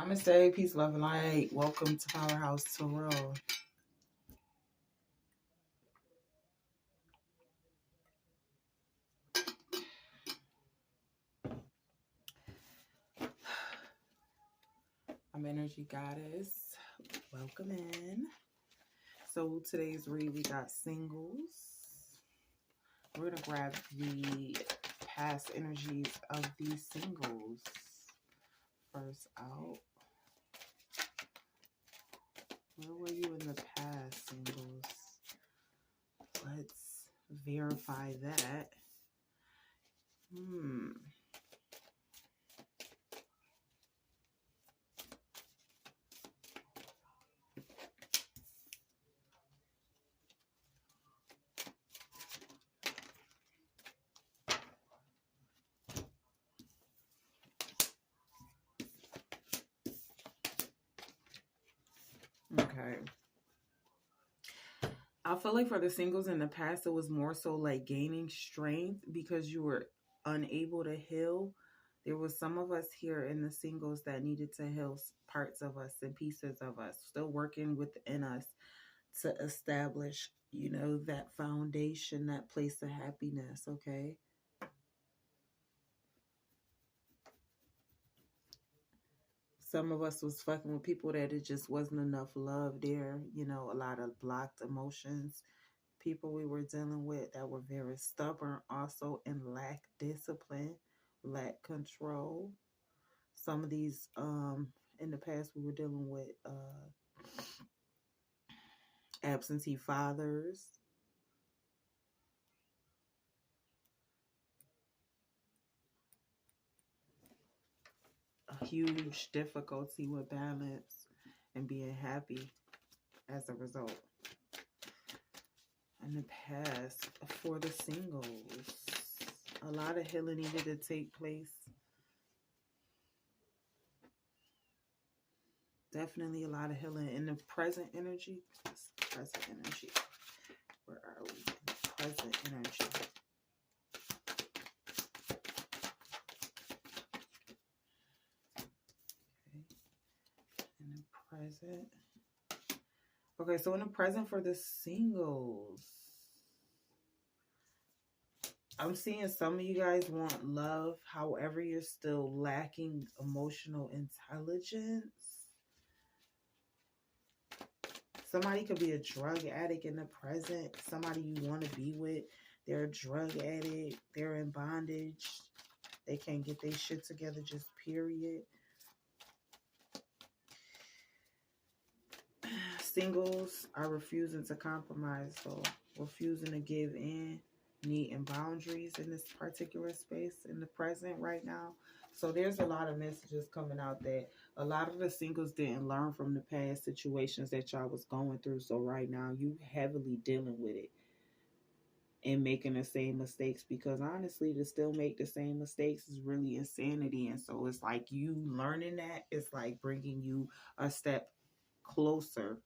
Namaste, peace, love, and light. Welcome to Powerhouse Tarot. I'm Energy Goddess. Welcome in. So today's read, we got singles. We're going to grab the past energies of these singles. First out. Where were you in the past, singles? Let's verify that. Okay. I feel like for the singles in the past, it was more so like gaining strength because you were unable to heal. There was some of us here in the singles that needed to heal parts of us and pieces of us, still working within us to establish, you know, that foundation, that place of happiness, okay? Some of us was fucking with people that it just wasn't enough love there, you know, a lot of blocked emotions. People we were dealing with that were very stubborn also and lack discipline, lack control. Some of these in the past we were dealing with absentee fathers. A huge difficulty with balance and being happy as a result. In the past, for the singles, a lot of healing needed to take place. Definitely a lot of healing in the present energy. Present energy. Where are we? In the present energy. Okay. In the present. Okay, so in the present for the singles, I'm seeing some of you guys want love. However, you're still lacking emotional intelligence. Somebody could be a drug addict in the present. Somebody you want to be with, they're a drug addict. They're in bondage. They can't get their shit together, just period. Singles are refusing to compromise, so refusing to give in, needing boundaries in this particular space in the present right now. So there's a lot of messages coming out that a lot of the singles didn't learn from the past situations that y'all was going through. So right now you heavily dealing with it and making the same mistakes, because honestly to still make the same mistakes is really insanity. And so it's like you learning that, it's like bringing you a step closer,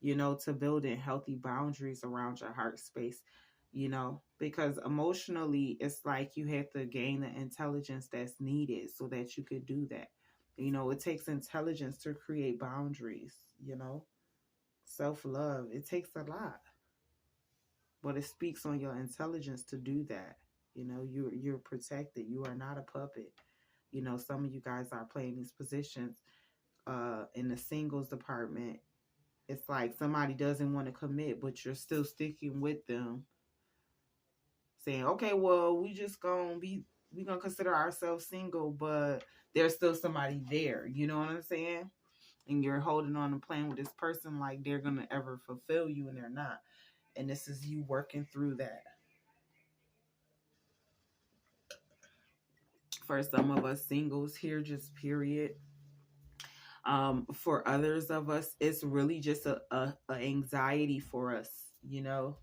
you know, to building healthy boundaries around your heart space, you know, because emotionally it's like you have to gain the intelligence that's needed so that you could do that. You know, it takes intelligence to create boundaries, you know, self-love. It takes a lot, but it speaks on your intelligence to do that. You know, you're protected. You are not a puppet. You know, some of you guys are playing these positions in the singles department. It's like somebody doesn't want to commit, but you're still sticking with them, saying, okay, well, we gonna consider ourselves single, but there's still somebody there. You know what I'm saying? And you're holding on and playing with this person like they're gonna ever fulfill you, and they're not. And this is you working through that. For some of us singles here, just period. For others of us, it's really just a anxiety for us, you know.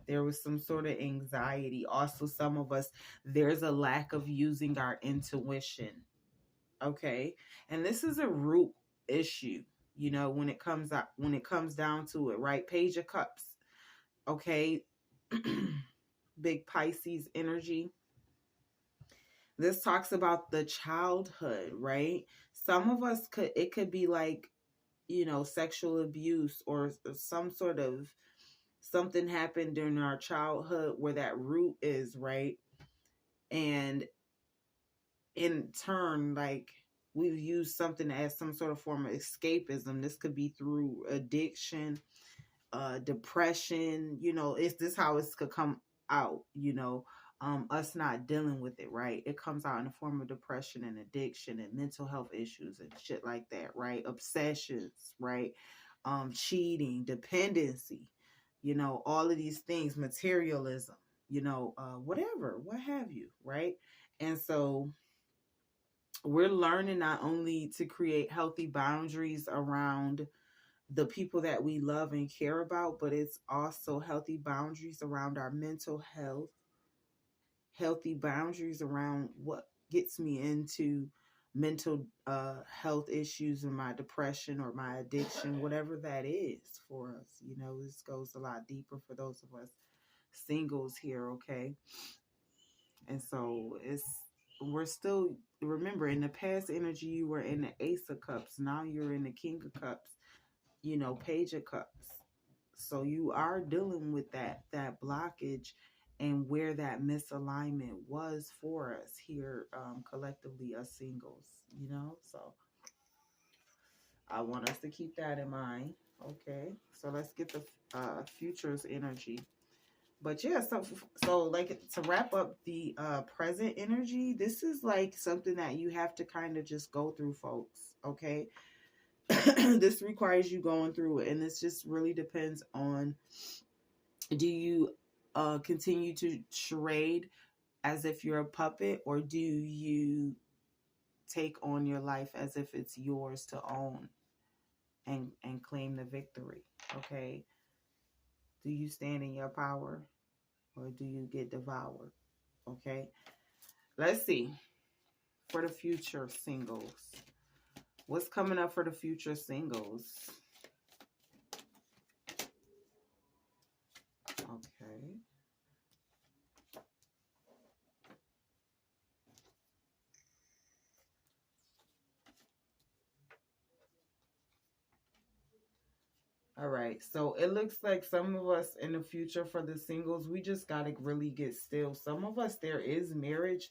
There was some sort of anxiety. Also, some of us, there's a lack of using our intuition. Okay. And this is a root issue, you know, when it comes down to it, right? Page of Cups. Okay. Big Pisces energy. This talks about the childhood, right? Some of us could, it could be like, sexual abuse or some sort of something happened during our childhood where that root is, right? And in turn, like, we've used something as some sort of form of escapism. This could be through addiction, depression. It's this how it could come out. Us not dealing with it, right? It comes out in the form of depression and addiction and mental health issues and shit like that, right? Obsessions, right? Cheating, dependency, all of these things, materialism, whatever, what have you, right? And so we're learning not only to create healthy boundaries around the people that we love and care about, but it's also healthy boundaries around our mental health, healthy boundaries around what gets me into mental health issues and my depression or my addiction, whatever that is for us. This goes a lot deeper for those of us singles here, okay? And so we're still, remember, in the past energy you were in the Ace of Cups, now you're in the King of Cups, Page of Cups. So you are dealing with that blockage and where that misalignment was for us here, collectively, us singles. So I want us to keep that in mind. Okay, so let's get the futures energy. But yeah, so like, to wrap up the present energy, this is like something that you have to kind of just go through, folks. Okay. This requires you going through it, and this just really depends on, do you continue to charade as if you're a puppet, or do you take on your life as if it's yours to own and claim the victory? Okay. Do you stand in your power, or do you get devoured? Okay. Let's see. For the future singles, what's coming up for the future singles? Okay. All right. So it looks like some of us in the future for the singles, we just got to really get still. Some of us, there is marriage.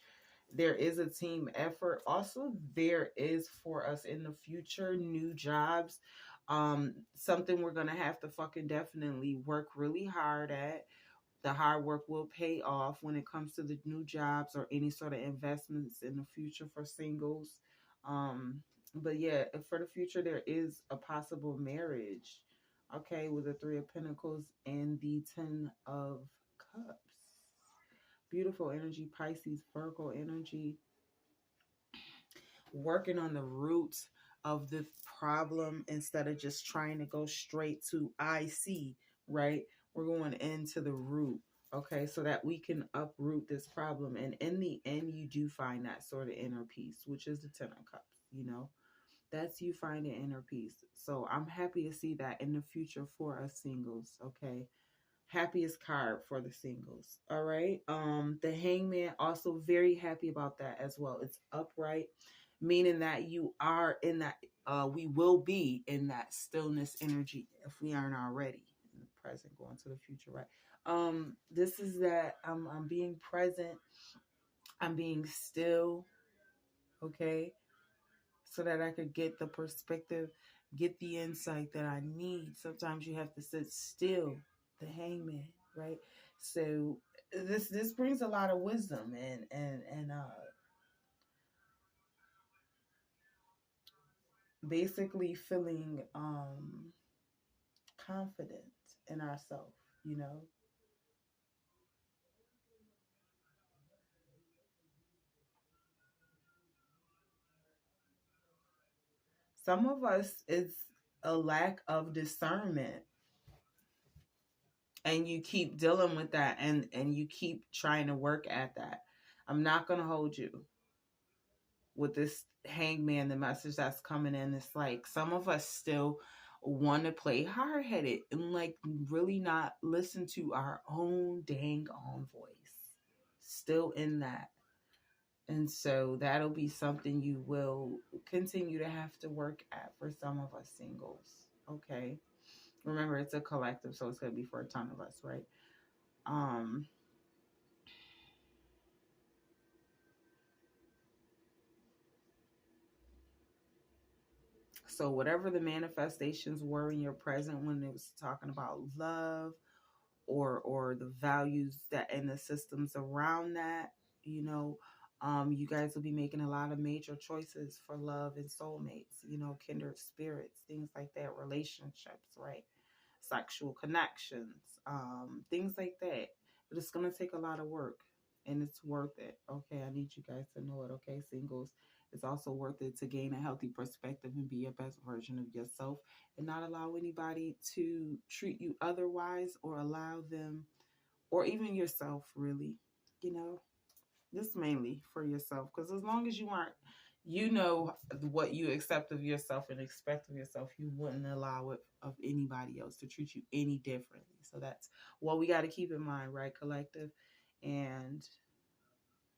There is a team effort. Also, there is for us in the future new jobs. Something we're going to have to fucking definitely work really hard at. The hard work will pay off when it comes to the new jobs or any sort of investments in the future for singles. But yeah, for the future, there is a possible marriage. Okay, with the Three of Pentacles and the Ten of Cups. Beautiful energy, Pisces, Virgo energy. Working on the roots of the problem instead of just trying to go straight to I see, right? We're going into the root, okay, so that we can uproot this problem. And in the end, you do find that sort of inner peace, which is the Ten of Cups. That's you finding inner peace. So I'm happy to see that in the future for us singles, okay? Happiest card for the singles. All right. The Hangman, also very happy about that as well. It's upright, meaning that you are in that, we will be in that stillness energy if we aren't already in the present, going to the future, right? This is that I'm being present, I'm being still, okay, so that I could get the perspective, get the insight that I need. Sometimes you have to sit still, the Hangman, right? So this brings a lot of wisdom and basically feeling confident in ourselves. Some of us, it's a lack of discernment, and you keep dealing with that, and you keep trying to work at that. I'm not going to hold you with this Hangman, the message that's coming in. It's like some of us still want to play hard-headed and like really not listen to our own dang on voice. Still in that. And so that'll be something you will continue to have to work at for some of us singles. Okay. Remember, it's a collective, so it's going to be for a ton of us, right? Um, so whatever the manifestations were in your present when it was talking about love, or the values that and the systems around that, you know, you guys will be making a lot of major choices for love and soulmates, you know, kindred spirits, things like that, relationships, right? Sexual connections, things like that. But it's going to take a lot of work, and it's worth it. Okay, I need you guys to know it. Okay, singles, it's also worth it to gain a healthy perspective and be your best version of yourself, and not allow anybody to treat you otherwise, or allow them, or even yourself, really, you know, this mainly for yourself. Because as long as you aren't, you know, what you accept of yourself and expect of yourself, you wouldn't allow it of anybody else to treat you any differently. So that's what we got to keep in mind, right, collective? And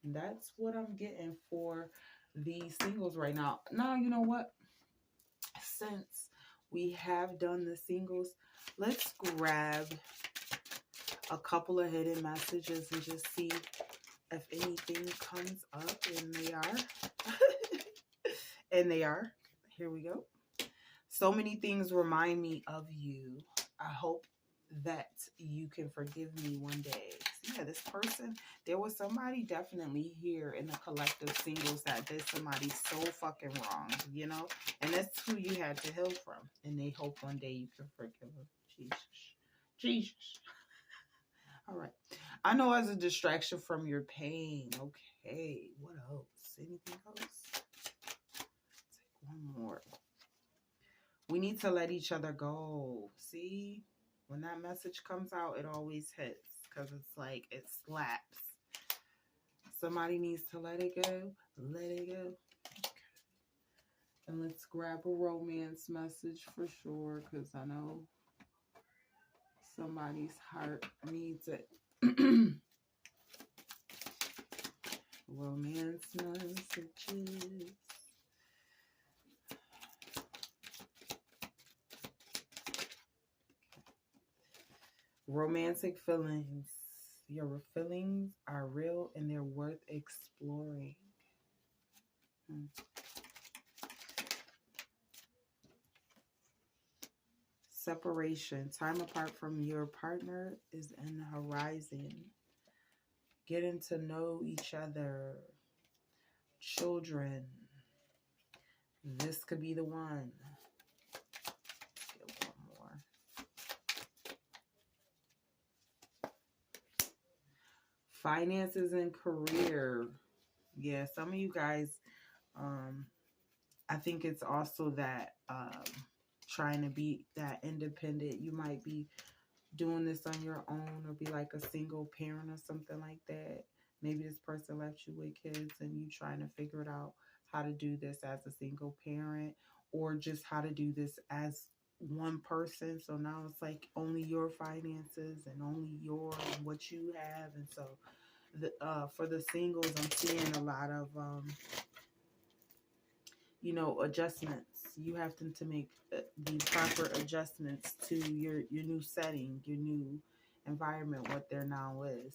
that's what I'm getting for the singles right now. Now, you know what? Since we have done the singles, let's grab a couple of hidden messages and just see if anything comes up. And they are. And they are. Here we go. So many things remind me of you. I hope that you can forgive me one day. So yeah, this person, there was somebody definitely here in the collective singles that did somebody so fucking wrong, you know? And that's who you had to heal from. And they hope one day you can forgive them. Jesus. Jesus. All right. I know as a distraction from your pain. Okay. What else? Anything else? Take one more. We need to let each other go. See? When that message comes out, it always hits. Because it's like, it slaps. Somebody needs to let it go. Let it go. Okay. And let's grab a romance message for sure. Because I know somebody's heart needs it. Romance messages. Romantic feelings. Your feelings are real and they're worth exploring. Separation. Time apart from your partner is in the horizon. Getting to know each other. Children. This could be the one. Let's get one more. Finances and career. Yeah, some of you guys, I think it's also that trying to be that independent. You might be doing this on your own, or be like a single parent or something like that. Maybe this person left you with kids and you trying to figure it out how to do this as a single parent, or just how to do this as one person. So now it's like only your finances and only your what you have. And so the for the singles, I'm seeing a lot of you know, adjustments. You have to make the proper adjustments to your new setting, your new environment, what there now is,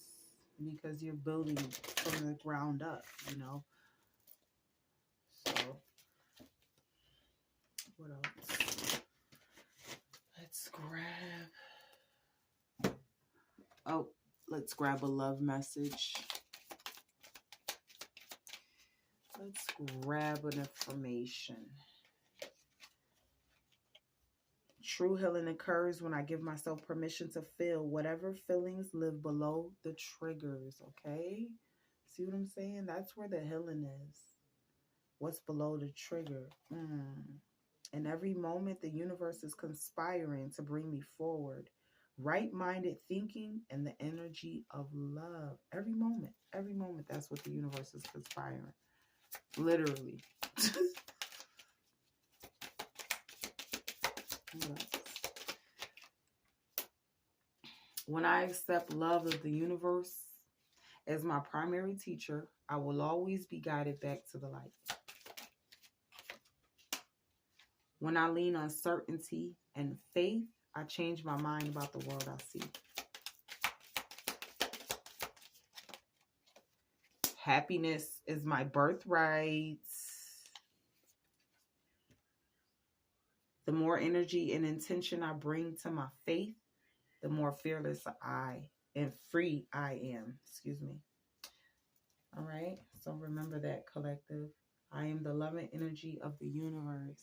because you're building from the ground up, you know. So what else? Let's grab, oh, let's grab a love message. Let's grab an affirmation. True healing occurs when I give myself permission to feel whatever feelings live below the triggers, okay? See what I'm saying? That's where the healing is. What's below the trigger? In every moment, the universe is conspiring to bring me forward. Right-minded thinking and the energy of love. Every moment, that's what the universe is conspiring. Literally. When I accept love of the universe As my primary teacher, I will always be guided back to the light. When I lean on certainty and faith, I change my mind about the world I see. Happiness is my birthright. The more energy and intention I bring to my faith, the more fearless and free I am. Excuse me. All right. So remember that, collective. I am the loving energy of the universe.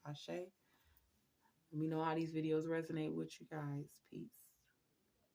Ashe. Let me know how these videos resonate with you guys. Peace.